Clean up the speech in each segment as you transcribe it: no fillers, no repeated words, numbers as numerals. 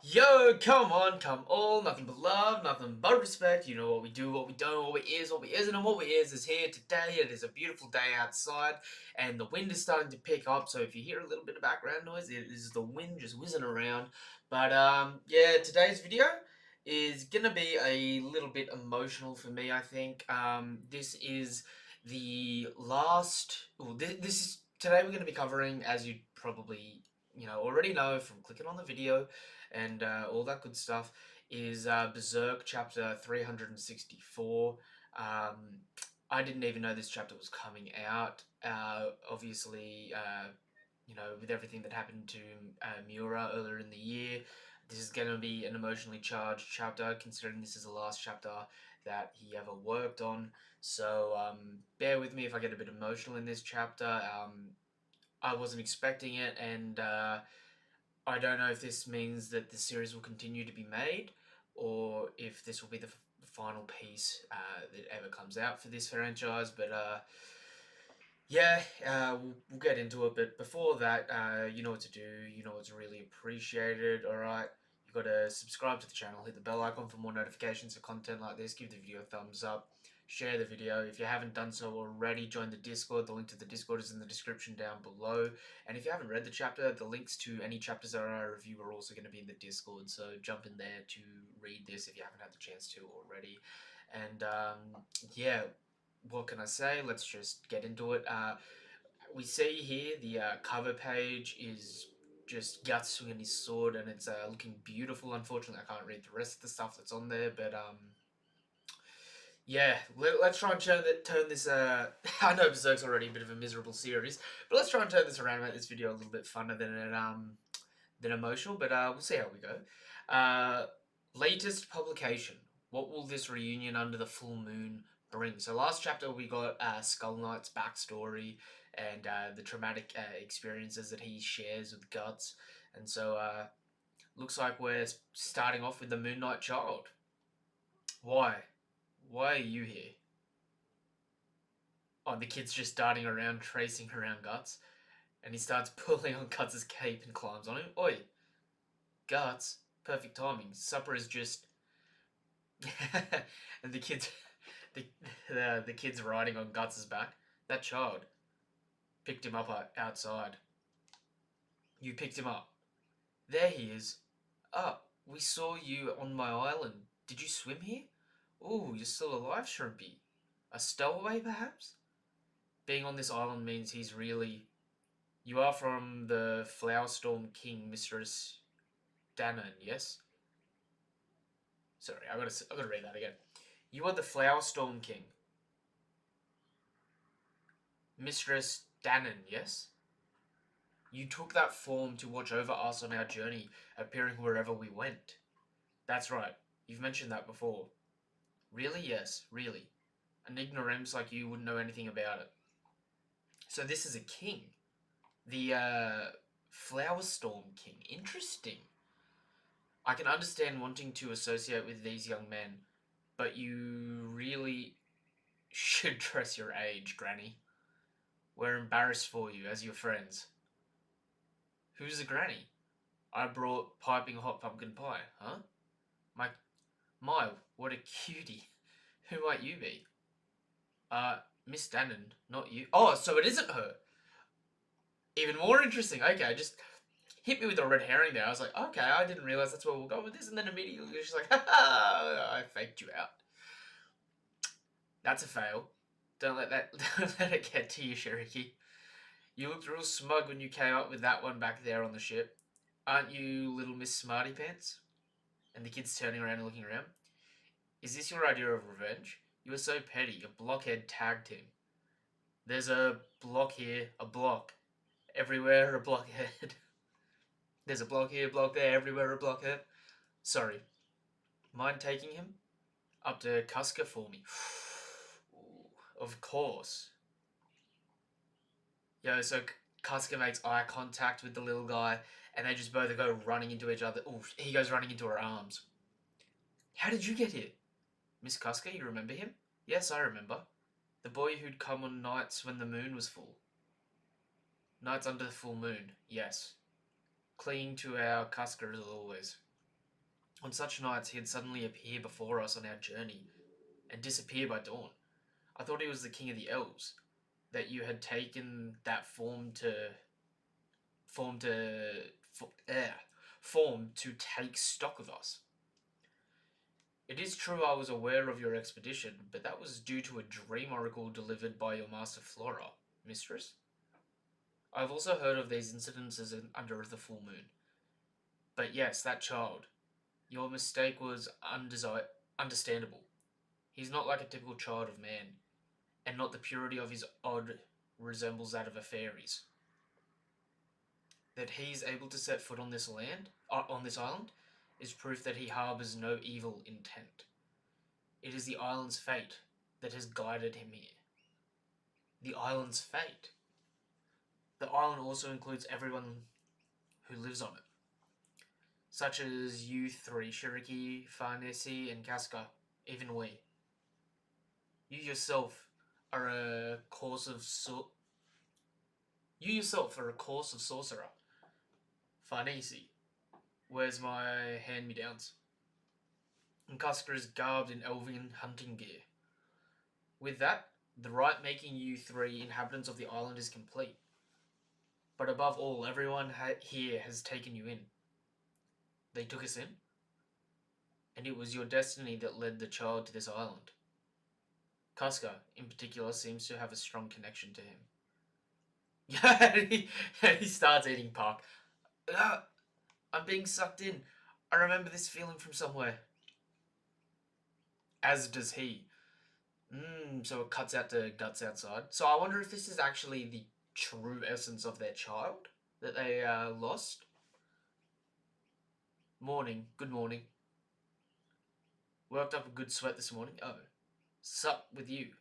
Yo, come on, come all, nothing but love, nothing but respect. You know what we do, what we don't, what we is, what we isn't, and what we is here today. It is a beautiful day outside, and the wind is starting to pick up. So if you hear a little bit of background noise, it is the wind just whizzing around. But yeah, today's video is gonna be a little bit emotional for me. I think this is the last. Well, this is today. We're gonna be covering, as you probably already know from clicking on the video and all that good stuff, is Berserk chapter 364. I didn't even know this chapter was coming out. Obviously, with everything that happened to Miura earlier in the year, this is going to be an emotionally charged chapter, considering this is the last chapter that he ever worked on. So bear with me if I get a bit emotional in this chapter. I wasn't expecting it, and I don't know if this means that the series will continue to be made, or if this will be the final piece that ever comes out for this franchise. But yeah, we'll get into it. But before that, you know what to do. You know what's really appreciated. All right, you got to subscribe to the channel, hit the bell icon for more notifications for content like this. Give the video a thumbs up. Share the video. If you haven't done so already, join the Discord. The link to the Discord is in the description down below. And if you haven't read the chapter, the links to any chapters that I review are also going to be in the Discord. So jump in there to read this if you haven't had the chance to already. And yeah, what can I say? Let's just get into it. We see here the cover page is just Guts swinging his sword, and it's looking beautiful. Unfortunately, I can't read the rest of the stuff that's on there, but yeah, let's try and turn this. I know Berserk's already a bit of a miserable series, but let's try and turn this around and make this video a little bit funner than emotional. But we'll see how we go. Uh, Latest publication. What will this reunion under the full moon bring? So last chapter we got Skull Knight's backstory and the traumatic experiences that he shares with Guts, and so looks like we're starting off with the Moon Knight child. Why? Why are you here? Oh, the kid's just darting around, tracing around Guts, and he starts pulling on Guts' cape and climbs on him. Oi, Guts, perfect timing. Supper is just... and the kid's... the kid's riding on Guts' back. That child picked him up outside. You picked him up. There he is. Ah, we saw you on my island. Did you swim here? Oh, you're still alive, Shrimpy. A stowaway, perhaps? Being on this island means he's really... You are from the Flowerstorm King, Mistress Dannon, yes? Sorry, I gotta read that again. You are the Flowerstorm King, Mistress Dannon, yes? You took that form to watch over us on our journey, appearing wherever we went. That's right. You've mentioned that before. Really? Yes, really. An ignoramus like you wouldn't know anything about it. So this is a king. The, Flowerstorm King. Interesting. I can understand wanting to associate with these young men, but you really should dress your age, Granny. We're embarrassed for you as your friends. Who's the Granny? I brought piping hot pumpkin pie, huh? My, what a cutie. Who might you be? Miss Dannon, not you. Oh, so it isn't her. Even more interesting. Okay, just hit me with a red herring there. I was like, okay, I didn't realize that's where we'll go with this. And then immediately she's like, ha ha, I faked you out. That's a fail. Don't let that, don't let it get to you, Shiriki. You looked real smug when you came up with that one back there on the ship. Aren't you little Miss Smarty Pants? And the kid's turning around and looking around. Is this your idea of revenge? You were so petty. A blockhead tagged him. There's a block here, a block. Everywhere a blockhead. There's a block here, block there, everywhere a blockhead. Sorry. Mind taking him? Up to Cusker for me. Ooh, of course. Yo, so Cusker makes eye contact with the little guy, and they just both go running into each other. Ooh, he goes running into her arms. How did you get here? Miss Cusker, you remember him? Yes, I remember. The boy who'd come on nights when the moon was full. Nights under the full moon, yes. Clinging to our Cusker as always. On such nights, he'd suddenly appear before us on our journey, and disappear by dawn. I thought he was the king of the elves, that you had taken that form to form to take stock of us. It is true I was aware of your expedition, but that was due to a dream oracle delivered by your master Flora, mistress. I have also heard of these incidences under the full moon. But yes, that child. Your mistake was understandable. He's not like a typical child of man, and not the purity of his odd resembles that of a fairy's. That he's able to set foot on this island, is proof that he harbours no evil intent. It is the island's fate that has guided him here. The island's fate. The island also includes everyone who lives on it, such as you three, Shiriki, Farnese, and Casca, even we. You yourself are a course of sorcerer. Farnese, where's my hand-me-downs? And Casca is garbed in elven hunting gear. With that, the rite making you three inhabitants of the island is complete. But above all, everyone here has taken you in. They took us in, and it was your destiny that led the child to this island. Casca, in particular, seems to have a strong connection to him. Yeah, he starts eating puck. I'm being sucked in. I remember this feeling from somewhere. As does he. So it cuts out to guts outside. So I wonder if this is actually the true essence of their child that they lost. Morning. Good morning. Worked up a good sweat this morning. Oh. Sup with you.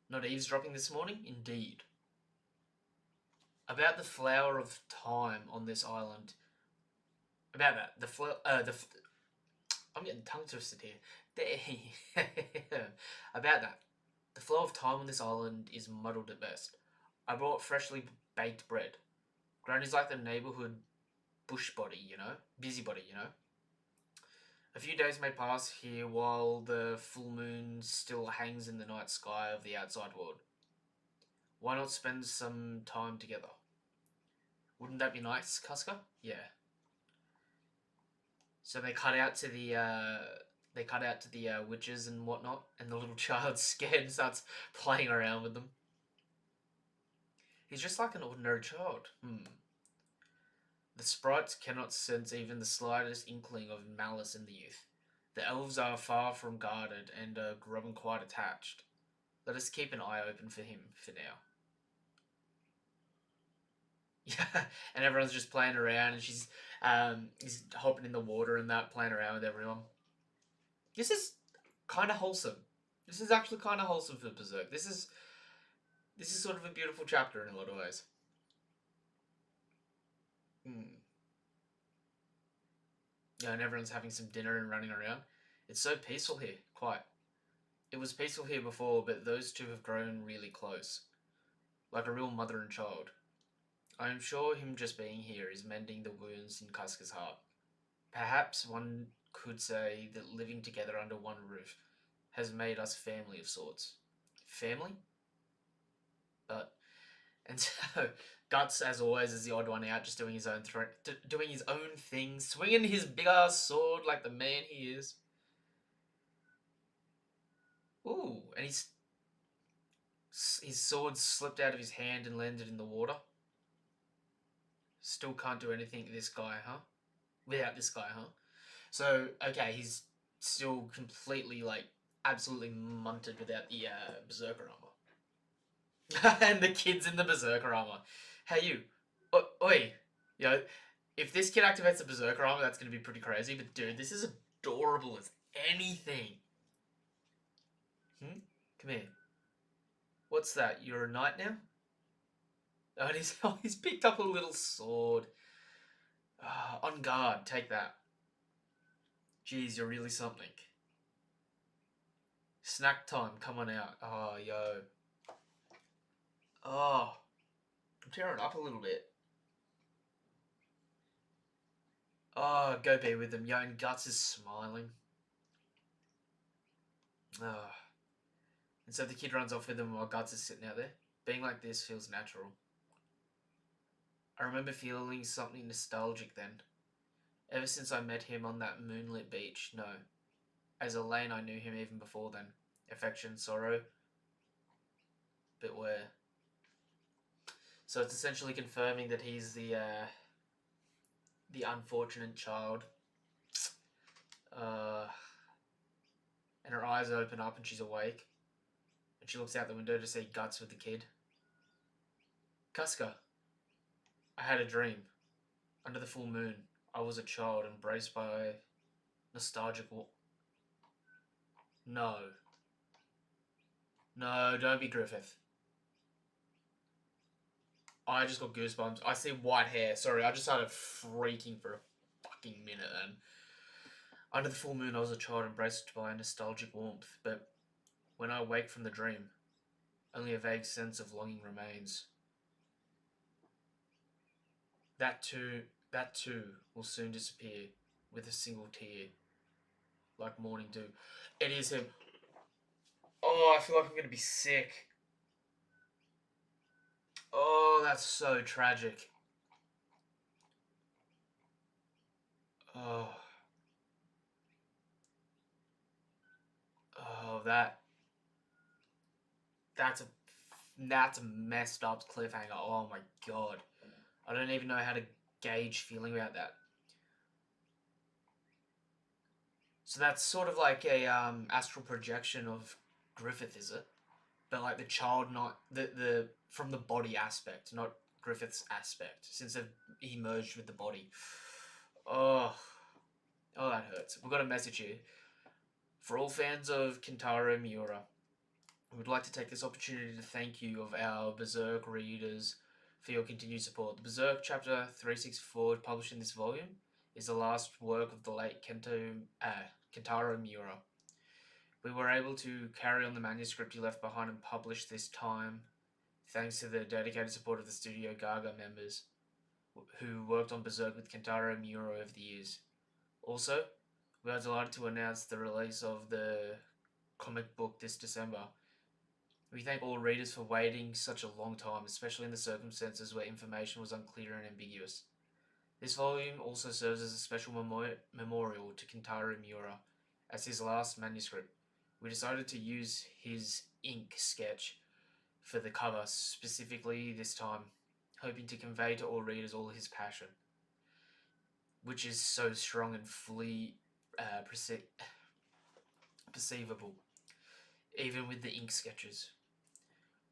Not eavesdropping this morning? Indeed. About the flower of time on this island. About that. I'm getting tongue twisted here. About that. The flow of time on this island is muddled at best. I brought freshly baked bread. Granny's like the neighbourhood busybody, busybody, A few days may pass here while the full moon still hangs in the night sky of the outside world. Why not spend some time together? Wouldn't that be nice, Casca? Yeah. So they cut out to the witches and whatnot, and the little child's scared and starts playing around with them. He's just like an ordinary child. The sprites cannot sense even the slightest inkling of malice in the youth. The elves are far from guarded and are growing quite attached. Let us keep an eye open for him for now. Yeah, and everyone's just playing around, and he's hopping in the water and that, playing around with everyone. This is kind of wholesome. This is actually kind of wholesome for Berserk. This is sort of a beautiful chapter in a lot of ways. Yeah, and everyone's having some dinner and running around. It's so peaceful here, quite. It was peaceful here before, but those two have grown really close. Like a real mother and child. I am sure him just being here is mending the wounds in Casca's heart. Perhaps one could say that living together under one roof has made us family of sorts. Family? And so, Guts, as always, is the odd one out, just doing his own doing his own thing, swinging his big ass sword like the man he is. Ooh, and his sword slipped out of his hand and landed in the water. Still can't do anything this guy, huh? Without this guy, huh? So, okay, he's still completely, absolutely munted without the Berserker armor. And the kid's in the Berserker armor. Hey, you. Oi. If this kid activates the Berserker armor, that's going to be pretty crazy. But, dude, this is adorable as anything. Come here. What's that? You're a knight now? Oh, and he's picked up a little sword. On guard. Take that. Jeez, you're really something. Snack time. Come on out. Oh, yo. Oh. I'm tearing up a little bit. Oh, go be with them. Yo, and Guts is smiling. Oh. And so the kid runs off with him while Guts is sitting out there. Being like this feels natural. I remember feeling something nostalgic then. Ever since I met him on that moonlit beach, no. As Elaine, I knew him even before then. Affection, sorrow, but where? So it's essentially confirming that he's the unfortunate child. Uh, and her eyes open up and she's awake. And she looks out the window to see Guts with the kid. Casca, I had a dream. Under the full moon, I was a child embraced by nostalgic. No. No, don't be Griffith. I just got goosebumps. I see white hair. Sorry, I just started freaking for a fucking minute then. Under the full moon, I was a child embraced by a nostalgic warmth, but when I wake from the dream, only a vague sense of longing remains. That too will soon disappear with a single tear, like morning dew. It is him. Oh, I feel like I'm gonna be sick. Oh, that's so tragic. Oh, oh, that's a that's a messed up cliffhanger. Oh my god, I don't even know how to gauge feeling about that. So that's sort of like a astral projection of Griffith, is it? But like the child, not the from the body aspect, not Griffith's aspect, since he merged with the body. Oh, oh, that hurts. We've got a message here for all fans of Kentaro Miura. We would like to take this opportunity to thank you of our Berserk readers for your continued support. The Berserk chapter 364 published in this volume is the last work of the late Kentaro Miura. We were able to carry on the manuscript he left behind and publish this time thanks to the dedicated support of the Studio Gaga members who worked on Berserk with Kentaro Miura over the years. Also, we are delighted to announce the release of the comic book this December. We thank all readers for waiting such a long time, especially in the circumstances where information was unclear and ambiguous. This volume also serves as a special memorial to Kentaro Miura as his last manuscript. We decided to use his ink sketch for the cover specifically this time, hoping to convey to all readers all his passion, which is so strong and fully perceivable, even with the ink sketches.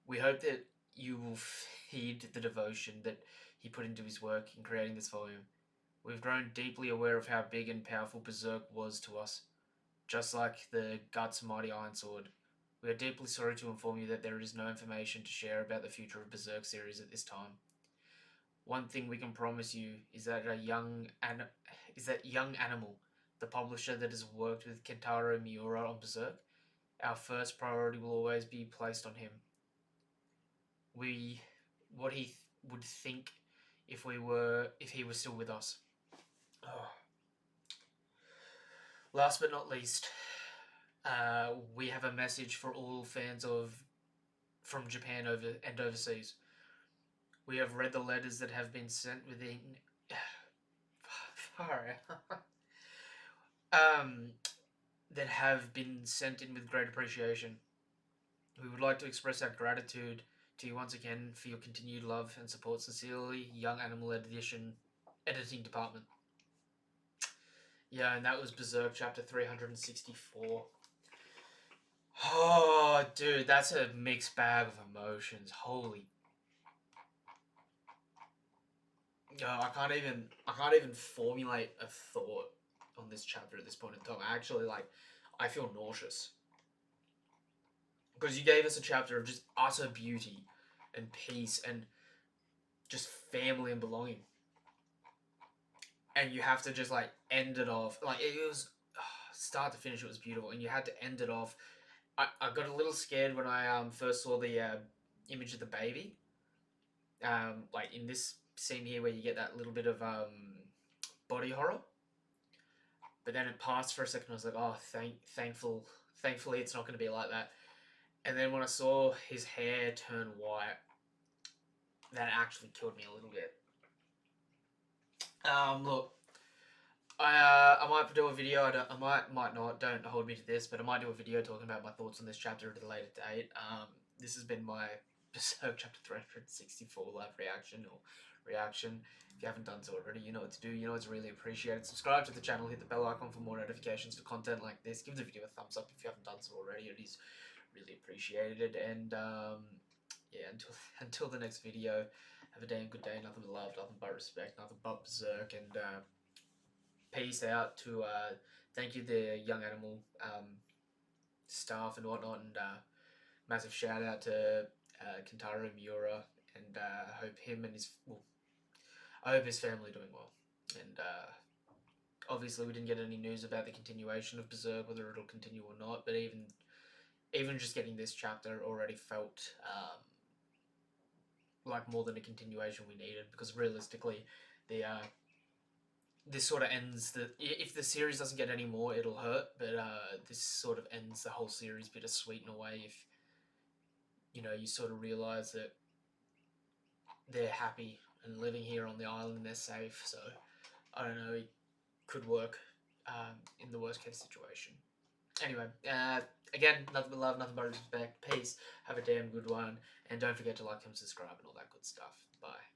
We hope that you will heed the devotion that he put into his work in creating this volume. We've grown deeply aware of how big and powerful Berserk was to us, just like the Guts Mighty Iron Sword. We are deeply sorry to inform you that there is no information to share about the future of Berserk series at this time. One thing we can promise you is that Young Animal, the publisher that has worked with Kentaro Miura on Berserk, our first priority will always be placed on him. What he would think if he was still with us. Oh. Last but not least, we have a message for all fans from Japan and overseas. We have read the letters that have been sent within. That have been sent in with great appreciation. We would like to express our gratitude to you once again for your continued love and support. Sincerely, Young Animal Edition Editing Department. Yeah, and that was Berserk chapter 364. Oh, dude, that's a mixed bag of emotions. Holy. I can't even formulate a thought on this chapter at this point in time. I feel nauseous. Because you gave us a chapter of just utter beauty and peace and just family and belonging. And you have to just end it off. It was start to finish, it was beautiful, and you had to end it off. I got a little scared when I first saw the image of the baby. In this scene here where you get that little bit of body horror. But then it passed for a second. I was like, oh, thankfully it's not going to be like that. And then when I saw his hair turn white, that actually killed me a little bit. Look, I might do a video. I might not. Don't hold me to this, but I might do a video talking about my thoughts on this chapter at a later date. This has been my Berserk chapter 364 live reaction or reaction. If you haven't done so already, you know what to do. You know it's really appreciated. Subscribe to the channel. Hit the bell icon for more notifications for content like this. Give the video a thumbs up if you haven't done so already. It is really appreciated. And yeah, until the next video, have a damn good day. Nothing but love, nothing but respect, nothing but Berserk, and peace out to thank you the Young Animal staff and whatnot, and massive shout out to Kentaro Miura, and I hope him and I hope his family are doing well. And obviously we didn't get any news about the continuation of Berserk, whether it'll continue or not, but even just getting this chapter already felt like more than a continuation we needed, because realistically the this sort of ends if the series doesn't get any more, it'll hurt, but this sort of ends the whole series bittersweet in a way. If you sort of realize that they're happy and living here on the island and they're safe, so I don't know, it could work in the worst case situation. Anyway, again, nothing but love, nothing but respect, peace, have a damn good one, and don't forget to like and subscribe and all that good stuff. Bye.